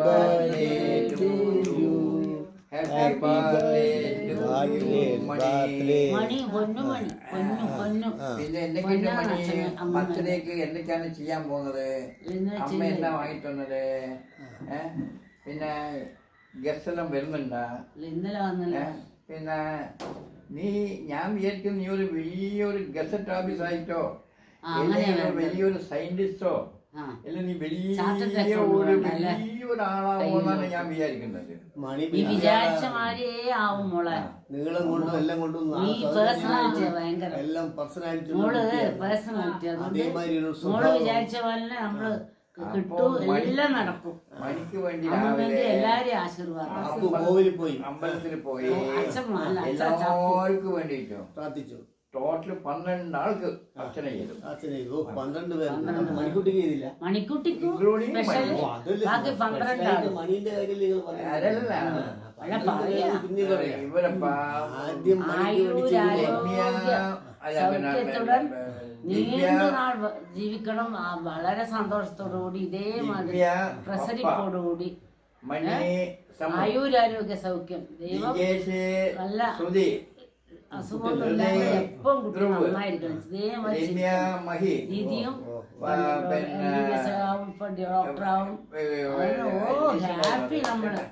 birthday to you. Happy birthday to you, മണി പൊന്നു മണി പൊന്നു. പിന്നെ എന്തൊക്കെയുണ്ട് മണി? ബർത്ത്ഡേക്ക് എന്തൊക്കെയാണ് ചെയ്യാൻ പോകുന്നത്? അമ്മ എന്താ വാങ്ങി തന്നത്? പിന്നെ ഗസ്റ്റ് എല്ലാം വരുന്നുണ്ടാ? പിന്നെ ഞാൻ വിചാരിക്കും നീ ഒരു വലിയൊരു ഗസറ്റ് ഓഫീസ് ആയിട്ടോ വലിയൊരു സയന്റിസ്റ്റോ അല്ല നീ വലിയൊരാളാവുമെന്നാണ് ഞാൻ വിചാരിക്കുന്നത്. വിചാരിച്ച മാതിരിയേ ആവും മോളെ. നീളം കൊണ്ടും എല്ലാം കൊണ്ടും എല്ലാം പേഴ്സണാലിറ്റി മോള് വിചാരിച്ച പോലെ നമ്മള് കിട്ടും, എല്ലാം നടക്കും. മണിക്ക് വേണ്ടി എല്ലാരും ആശീർവാദം. അമ്പലത്തിൽ പോയി എല്ലാവർക്കും വേണ്ടിട്ടോ പ്രാർത്ഥിച്ചു. ടോട്ടൽ 12 ആൾക്ക് അർച്ചന ചെയ്തു. 12 പേര്. മണിക്കുട്ടിക്ക് ചെയ്തില്ല. മണിക്കുട്ടിക്ക് ബാക്കി 12 ആള്. മണീന്റെ കാര്യം നിങ്ങൾ സൗഖ്യത്തുடன் നീണ്ടനാൾ ജീവിക്കണം. വളരെ സന്തോഷത്തോടുകൂടി ഇതേമാതിരി പ്രസരിപ്പോടുകൂടി ആയുരാരോഗ്യ സൗഖ്യം ദൈവം നല്ല അസുഖമൊന്നുമില്ലാതെ എപ്പം കുട്ടി നന്നായിരിക്കണം. ഇതേമാതിരി രീതിയും ഡോക്ടറാവും. ഹാപ്പി നമ്മള്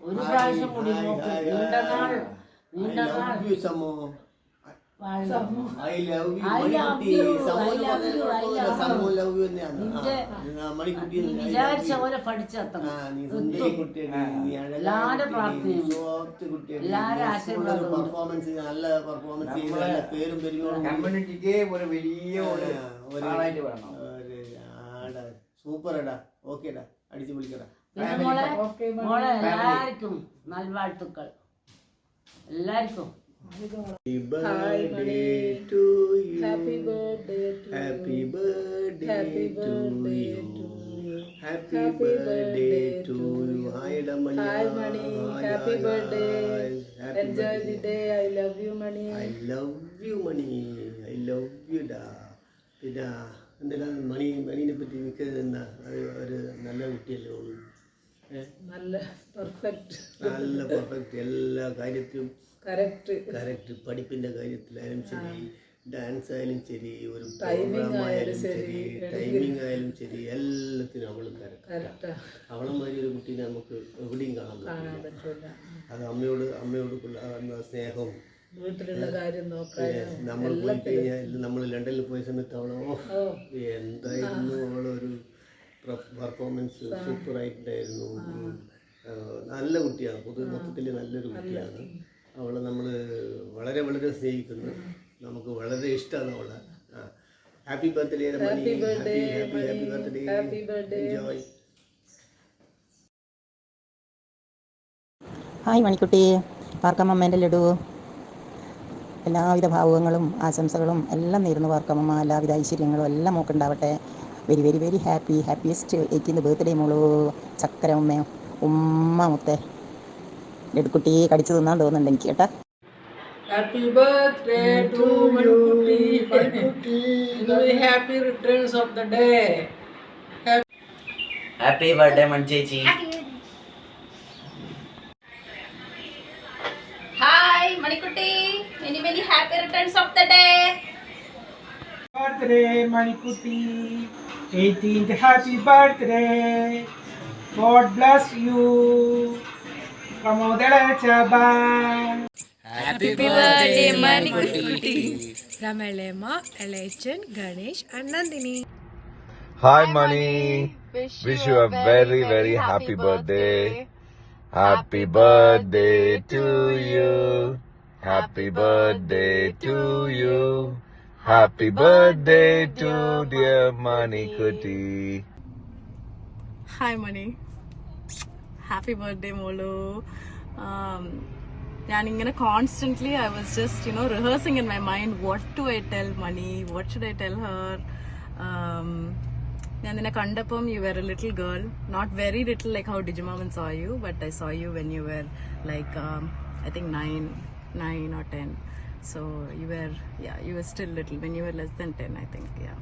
ഒരു പ്രാവശ്യം കൂടി നോക്ക്. നീണ്ടനാൾ വിചാരിച്ച പോലെ പഠിച്ചെത്തണം. എല്ലാരും പ്രാർത്ഥനയും എല്ലാരും ആശീർവാദം. കമ്മ്യൂണിറ്റിക്ക് ഒരു വലിയ സൂപ്പർടാ. ഓക്കേടാ, അടിച്ചു പൊളിക്കടാ. പിന്നെ മോളെ എല്ലാവർക്കും നൽവാഴ്ത്തുക്കൾ എല്ലാവർക്കും. Happy birthday to you. Happy birthday to you. Happy birthday Happy to birthday you. to you. Happy birthday to you. Hi Mani. Hi Mani. Happy birthday. Enjoy the day. I love you Mani. I love you Mani. I love you da. പിന്നെ എന്തെല്ലാം മണീനെ പറ്റി എനിക്ക് എന്താ ഒരു നല്ല കുട്ടിയല്ലേ ഉള്ളൂ. നല്ല പെർഫെക്റ്റ് എല്ലാ കാര്യത്തിലും കറക്റ്റ്. പഠിപ്പിന്റെ കാര്യത്തിലായാലും ശരി, ഡാൻസ് ആയാലും ശരി, ഒരു പ്രോഗ്രാം ആയാലും ശരി, ടൈമിംഗ് ആയാലും ശരി, എല്ലാത്തിനും അവള് കറക്റ്റ്. അവളെമാതിരി ഒരു കുട്ടീനെ നമുക്ക് എവിടെയും കാണാൻ പറ്റില്ല. അത് അമ്മയോടുള്ള സ്നേഹവും വീട്ടിലുള്ള കാര്യം നോക്കാൻ. നമ്മൾ പോയി കഴിഞ്ഞാൽ നമ്മൾ ലണ്ടനിൽ പോയ സമയത്ത് അവളോ എന്തായിരുന്നു അവളൊരു പെർഫോമൻസ് സൂപ്പറായിട്ടുണ്ടായിരുന്നു. നല്ല കുട്ടിയാണ്, മൊത്തത്തിൽ നല്ലൊരു കുട്ടിയാണ്. അവളെ നമ്മൾ വളരെ വളരെ സ്നേഹിക്കുന്നു. നമുക്ക് വളരെ ഇഷ്ടമാണ് അവളെ. Happy birthday Mani. Happy birthday. Enjoy. Hi Manikutty, പാർക്കമ്മേൻ്റെ ലഡു. എല്ലാവിധ ഭാവുകങ്ങളും ആശംസകളും എല്ലാം നേരുന്നു പാർക്കമ്മ. എല്ലാവിധ ഐശ്വര്യങ്ങളും എല്ലാം മോക്കുണ്ടാവട്ടെ. Very very very happiest 18th birthday മോളൂ. ചക്കര ഉമ്മ മുത്തേ. ലഡുക്കുട്ടി കടിച്ചു തിന്നാൻ തോന്നുന്നുണ്ട് എനിക്ക് കേട്ടാ. Happy birthday to Manikutti. Happy returns of the day. Happy birthday Manchechi. Hi Manikutti. Many happy returns of the day. Birthday Manikutti. 18th happy birthday. God bless you. Pramodala Chaban. Happy birthday Manikutti. From Elema, Elachan, Ganesh and Nandini. Hi Mani. Wish you a very very happy birthday. Happy birthday to you. Happy birthday to you. Happy birthday to dear Manikutti. Hi Mani. Happy birthday Molu. ഞാനിങ്ങനെ constantly I was just rehearsing in my mind what to I tell Mani, what should I tell her. ഞാൻ നിന്നെ കണ്ടപ്പം you were a little girl, not very little like how ഡിജിമാമൻ saw you, but I saw you when you were like I think 9 or 10. So you were still little when you were less than 10, I think. Yeah.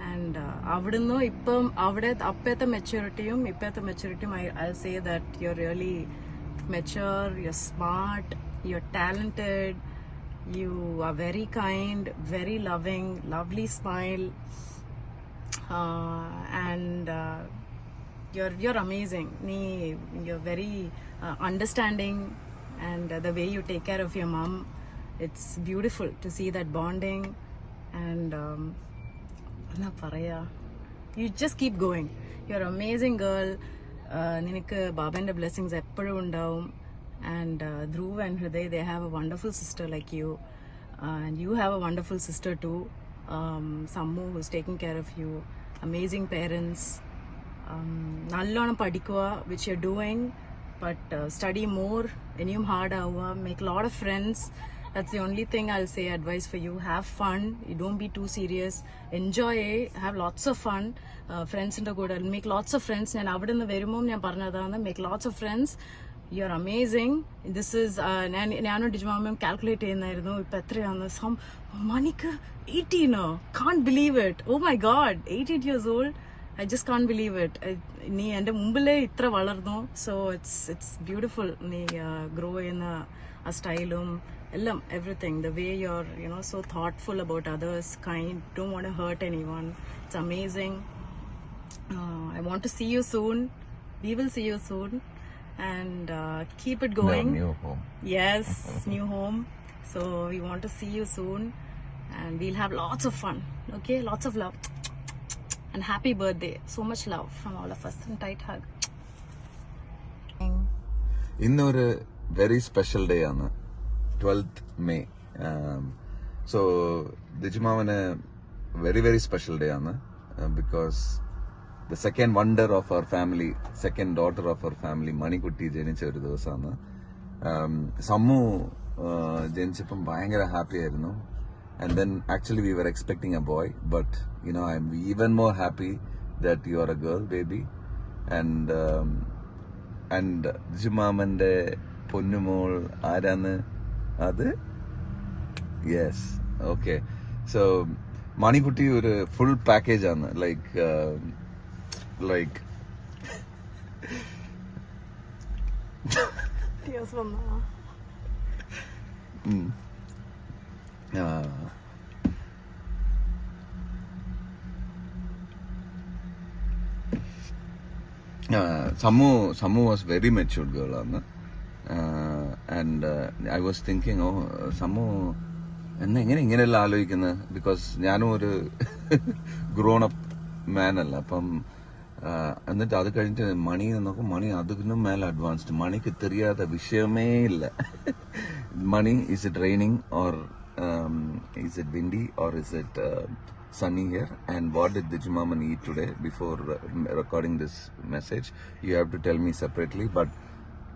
And avidunno ippam avade appetha maturity I'll say that you're really mature, you're smart, you're talented, you are very kind, very loving, lovely smile, and you're amazing. You're very understanding, and the way you take care of your mom, it's beautiful to see that bonding. And you just keep going. You're an amazing girl. Ninakku Babande blessings eppozhum undavum. And Dhruv and Hriday, they have a wonderful sister like you, and you have a wonderful sister too, Sammu, who's taking care of you. Amazing parents. Nallona padikkuva, which you're doing, but study more, eniyum hard avuva, make a lot of friends. That's the only thing I'll say, advice for you. Have fun. You don't be too serious. Enjoy. Have lots of fun. Friends in the good. I'll make lots of friends. And avidunna verumom njan parnadana, make lots of friends. You're amazing. This is nanu Digimamam calculate cheyyunnairunnu ipo etrayanu some manikku 18. Can't believe it. Oh my god, 18 years old. I just can't believe it. Nee ende mumbile itra valarnu. So it's beautiful. Nee grow in a style everything, the way you're so thoughtful about others, kind, don't want to hurt anyone. It's amazing. I want to see you soon. We will see you soon, and keep it going. New home. Yes, new home. So we want to see you soon, and we'll have lots of fun. Okay, lots of love and happy birthday. So much love from all of us, and tight hug. ഇന്നൊരു very special day ആണ്, 12th May. So Digimamane very very special day ആണ്, because the second wonder of our family, second daughter of our family, Manikutti ജനിച്ച ഒരു ദിവസമാണ്. Sammu ജനിച്ചപ്പം ഭയങ്കര happy ആയിരുന്നു. And then actually we were expecting a boy, but I'm even more happy that you are a girl baby. And Digimamante പൊന്നുമോൾ ആരാണ് അത്? Yes, okay. So Manikutti ഒരു full package ആണ്, like Tears vannna. Sammu was very matured girl, and I was thinking, Sammu എന്നാ ഇങ്ങനെയല്ല ആലോചിക്കുന്നത്, because ഞാനും ഒരു grown up man അല്ല. അപ്പം എന്നിട്ട് അത് കഴിഞ്ഞിട്ട് മണി നോക്കും, മണി അതിനും മേലെ അഡ്വാൻസ്ഡ്. മണിക്ക് தெரியாத വിഷയമേ ഇല്ല. മണി, is it raining or is it windy or is it sunny here, and what did Digimaman eat today before recording this message? You have to tell me separately, but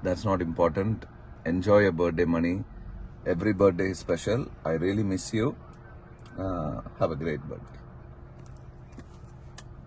that's not important. Enjoy your birthday, Mani. Every birthday is special. I really miss you. Have a great birthday.